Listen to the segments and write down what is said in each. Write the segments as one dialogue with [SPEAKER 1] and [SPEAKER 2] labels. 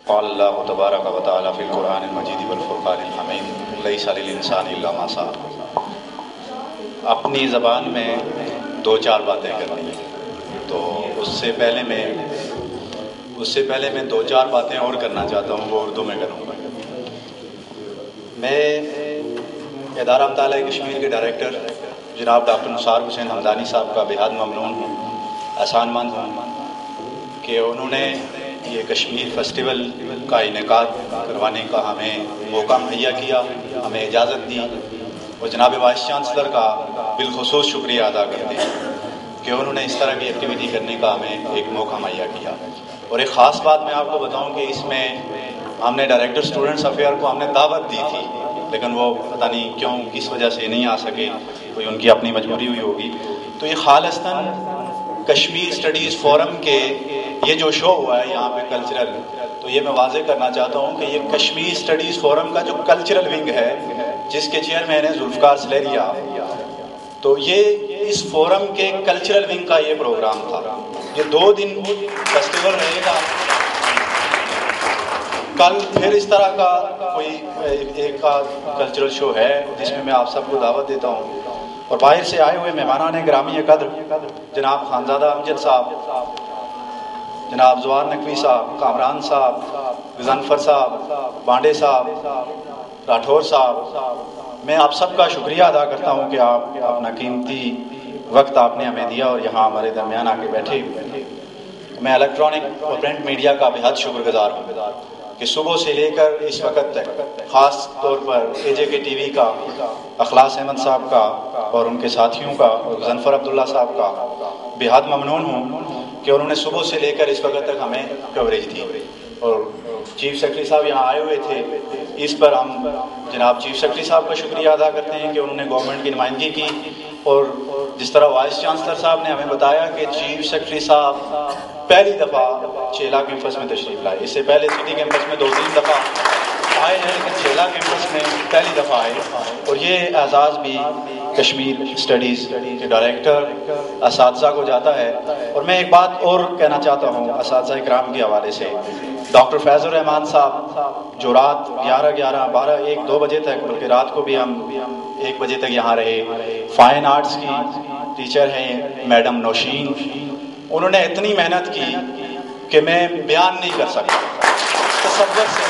[SPEAKER 1] قال اللہ تبارک و تعالی فی القرآن المجید والفرقان الحمید لیس للانسان الا ما سعی۔ اپنی زبان میں دو چار باتیں کرنی ہیں، تو اس سے پہلے میں دو چار باتیں اور کرنا چاہتا ہوں، وہ اردو میں کروں گا۔ میں ادارہ مطالعہ کشمیر کے ڈائریکٹر جناب ڈاکٹر نثار حسین حمدانی صاحب کا بےحد ممنون ہوں، احسان مند ہوں کہ انہوں نے یہ کشمیر فیسٹیول کا انعقاد کروانے کا ہمیں موقع مہیا کیا، ہمیں اجازت دی، اور جناب وائس چانسلر کا بالخصوص شکریہ ادا کرتے ہیں کہ انہوں نے اس طرح کی ایکٹیویٹی کرنے کا ہمیں ایک موقع مہیا کیا۔ اور ایک خاص بات میں آپ کو بتاؤں کہ اس میں ہم نے ڈائریکٹر اسٹوڈنٹس افیئر کو ہم نے دعوت دی تھی، لیکن وہ پتہ نہیں کیوں کس وجہ سے نہیں آ سکے، کوئی ان کی اپنی مجبوری ہوئی ہوگی۔ تو یہ خالصتاً کشمیر اسٹڈیز فورم کے یہ جو شو ہوا ہے یہاں پہ کلچرل، تو یہ میں واضح کرنا چاہتا ہوں کہ یہ کشمیر اسٹڈیز فورم کا جو کلچرل ونگ ہے جس کے چیئرمین ہیں ذوالفقار سلیریا، تو یہ اس فورم کے کلچرل ونگ کا یہ پروگرام تھا۔ یہ 2 دن فیسٹیول رہے گا۔ کل پھر اس طرح کا کوئی ایک کلچرل شو ہے جس میں آپ سب کو دعوت دیتا ہوں، اور باہر سے آئے ہوئے مہمانان گرامی قدر جناب خانزادہ امجد صاحب، جناب زوار نقوی صاحب، کامران صاحب، غضنفر صاحب، بانڈے صاحب، راٹھور صاحب، میں آپ سب کا شکریہ ادا کرتا ہوں کہ آپ اپنا قیمتی وقت آپ نے ہمیں دیا اور یہاں ہمارے درمیان آ کے بیٹھے ہوئے۔ میں الیکٹرانک اور پرنٹ میڈیا کا بہت شکر گزار ہوں کہ صبح سے لے کر اس وقت تک، خاص طور پر اے جے کے ٹی وی کا، اخلاص احمد صاحب کا اور ان کے ساتھیوں کا، اور غضنفر عبداللہ صاحب کا بہت ممنون ہوں کہ انہوں نے صبح سے لے کر اس وقت تک ہمیں کوریج دی۔ اور چیف سیکرٹری صاحب یہاں آئے ہوئے تھے، اس پر ہم جناب چیف سیکرٹری صاحب کا شکریہ ادا کرتے ہیں کہ انہوں نے گورنمنٹ کی نمائندگی کی، اور جس طرح وائس چانسلر صاحب نے ہمیں بتایا کہ چیف سیکرٹری صاحب پہلی دفعہ چیلا کیمپس میں تشریف لائے، اس سے پہلے سٹی کیمپس میں 2-3 دفعہ آئے ہیں، لیکن چیلا کیمپس میں پہلی دفعہ آئے، اور یہ اعزاز بھی کشمیر اسٹڈیز کے ڈائریکٹر اساتذہ کو جاتا ہے۔ اور میں ایک بات اور کہنا چاہتا ہوں اساتذہ اکرام کے حوالے سے، ڈاکٹر فیض الرحمان صاحب جو رات 11, 12, 1, 2 بجے تک، بلکہ رات کو بھی ہم 1 بجے تک یہاں رہے، فائن آرٹس کی ٹیچر ہیں میڈم نوشین، انہوں نے اتنی محنت کی کہ میں بیان نہیں کر سکتا، تصور سے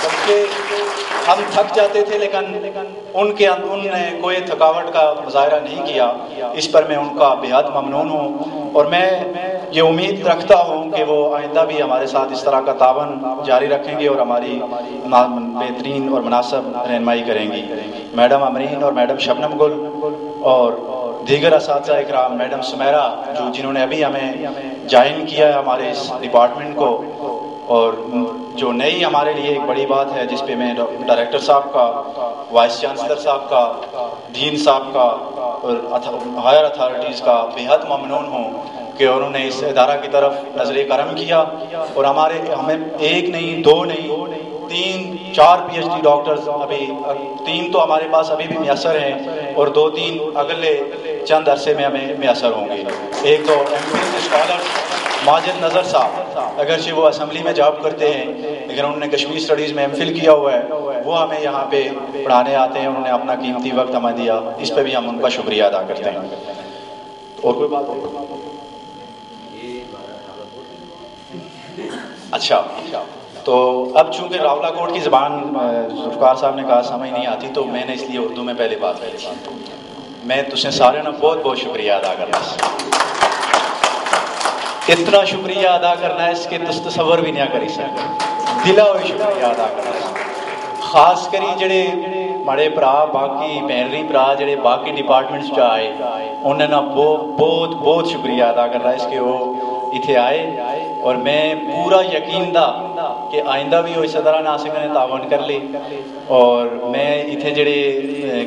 [SPEAKER 1] بلکہ ہم تھک جاتے تھے، لیکن انہوں نے کوئی تھکاوٹ کا مظاہرہ نہیں کیا، اس پر میں ان کا بہت ممنون ہوں، اور میں یہ امید رکھتا ہوں کہ وہ آئندہ بھی ہمارے ساتھ اس طرح کا تعاون جاری رکھیں گے اور ہماری بہترین اور مناسب رہنمائی کریں گی۔ میڈم امرین اور میڈم شبنم گل اور دیگر اساتذہ اکرام، میڈم سمیرہ جنہوں نے ابھی ہمیں جوائن کیا ہے ہمارے اس ڈپارٹمنٹ کو، اور جو نئی ہمارے لیے ایک بڑی بات ہے جس پہ میں ڈائریکٹر صاحب کا، وائس چانسلر صاحب کا، دین صاحب کا اور ہائر اتھارٹیز کا بہت ممنون ہوں کہ انہوں نے اس ادارہ کی طرف نظر کرم کیا، اور ہمیں 1 نہیں 2 نہیں 3-4 پی ایچ ڈی ڈاکٹرز، ابھی 3 تو ہمارے پاس ابھی بھی میسر ہیں، اور 2-3 اگلے چند عرصے میں ہمیں میسر ہوں گے۔ ایک تو ایم فل کے اسکالر ماجد نظر صاحب، اگرچہ وہ اسمبلی میں جاب کرتے ہیں لیکن انہوں نے کشمیر اسٹڈیز میں ایم فل کیا ہوا ہے، وہ ہمیں یہاں پہ پڑھانے آتے ہیں، انہوں نے اپنا قیمتی وقت ہمیں دیا، اس پہ بھی ہم ان کا شکریہ ادا کرتے ہیں۔ اور کوئی بات ہو؟ اچھا، تو اب چونکہ راولہ کوٹ کی زبان ذوالفقار صاحب نے کہا سمجھ نہیں آتی، تو میں نے اس لیے اردو میں پہلے بات کی تھی۔ میں تجھے سارے نا بہت بہت شکریہ ادا کرنا، اتنا شکریہ ادا کرنا ہے اس کے تصور بھی نہیں کری سکتے، دلا ہوئی شکریہ ادا کرنا، خاص کری جڑے ماڑے برا باقی بہنری برا جڑے باقی ڈپارٹمنٹس آئے، انہوں نے بہت بہت شکریہ ادا کرنا اس کے وہ اتنے آئے، اور میں پورا یقین دا کہ آئندہ بھی وہ اس طرح ناسک نے تعاون کر لی، اور میں اتنے جڑے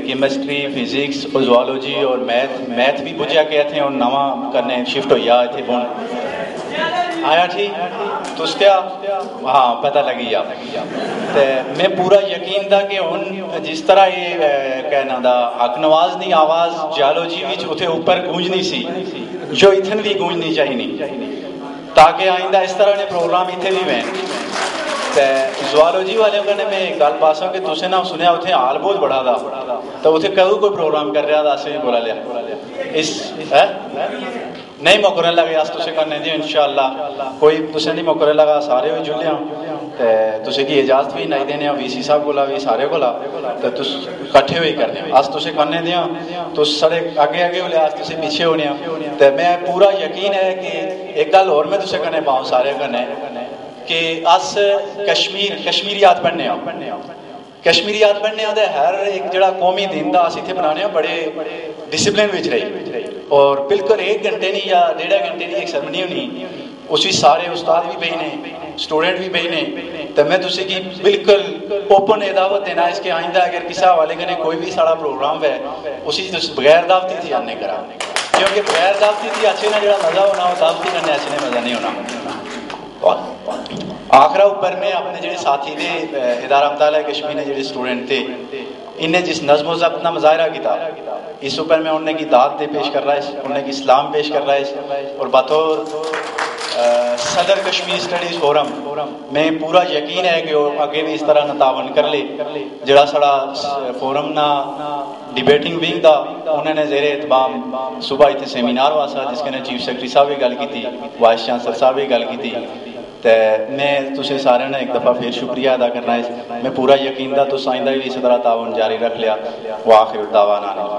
[SPEAKER 1] کیمسٹری، فزکس اور زوالوجی اور میتھ بھی بجھا کے تھے، اور نواں کرنے شفٹ ہویا اتنے بون آیا ٹھیک تو اس کیا ہاں پتہ لگی آپ، میں پورا یقین دا کہ ہن جس طرح یہ کہنا دا حق نواز دی آواز جیالوجی وچ اتنے اوپر گونجنی سی جو اتن بھی گونجنی چاہیے، تاکہ آئندہ اس طرح نے پروگرام اتنے بھی ہوئے. زوالوجی والے کہنے میں گل پاسا کہ تُسے نہ سنیا اتنے حال بہت بڑا تھا تو اتنے کدوں کوئی پروگرام کر رہا تھا اسے بھی بولا لیا اس نہیں مقرر لگے اس تُسے کرنے دی انشاءاللہ کوئی تُسے نہیں مقرر لگا سارے ہوئی جلیاں تُسے کی اجازت بھی نہیں دینے وی سی صاحب بولا بھی سارے بولا تو تُس کٹھے ہوئی کرنے اس تُسے کرنے دیا تو سارے آگے آگے ہو لیا اس تُسے پیچھے ہونے تو میں پورا یقین ہے کہ ایک گل اور میں تُسے کرنے پاؤں سارے کرنے کہ اس کشمیریات پڑھنے ہوں کشمیریات پڑھنے ہوں ہر ایک جڑا قومی دن دا اس اتنے بنانے ہوں بڑے ڈسپلن وچ رہی اور بالکل 1 گھنٹے نہیں یا 1.5 گھنٹے نہیں ایک سرمنی ہونی اسی سارے استاد بھی بہنے اسٹوڈنٹ بھی بہنے تو میں تُسے کی بالکل اوپن دعوت دینا اس کے آئندہ اگر کسی حوالے کرنے کوئی بھی سارا پروگرام ہے اسی بغیر دعوتی تھی آنے کرا کیونکہ بغیر دعوتی تھی اچھے نہ جڑا مزہ ہونا وہ دعوتی کرنے اچھے نے مزہ نہیں ہونا. آخرا اوپر میں اپنے جڑے ساتھی تھے ادارہ مطالعہ کشمیر نے جڑے اسٹوڈنٹ تھے انہیں جس نظم و ضبط نہ مظاہرہ کیتا اس اوپر میں انہیں کی داد دے پیش کر رہا ہے انہیں کی اسلام پیش کر رہا ہے اور بطور صدر کشمیر سٹڈیز فورم میں پورا یقین ہے کہ وہ آگے بھی اس طرح نہ تعاون کر لے جڑا سڑا فورم نہ ڈیبیٹنگ ونگ دا انہوں نے زیر اہتمام صبح اتنے سیمینار ہوا سا جس کے نے چیف سیکرٹری صاحب بھی گل کی تھی وائس چانسلر صاحب بھی گل کی تھی تو میں تُسے سارے نے ایک دفعہ پھر شکریہ ادا کرنا ہے میں پورا یقین دا تو آئندہ بھی اسی طرح تعاون جاری رکھ لیا وآخر دعوانا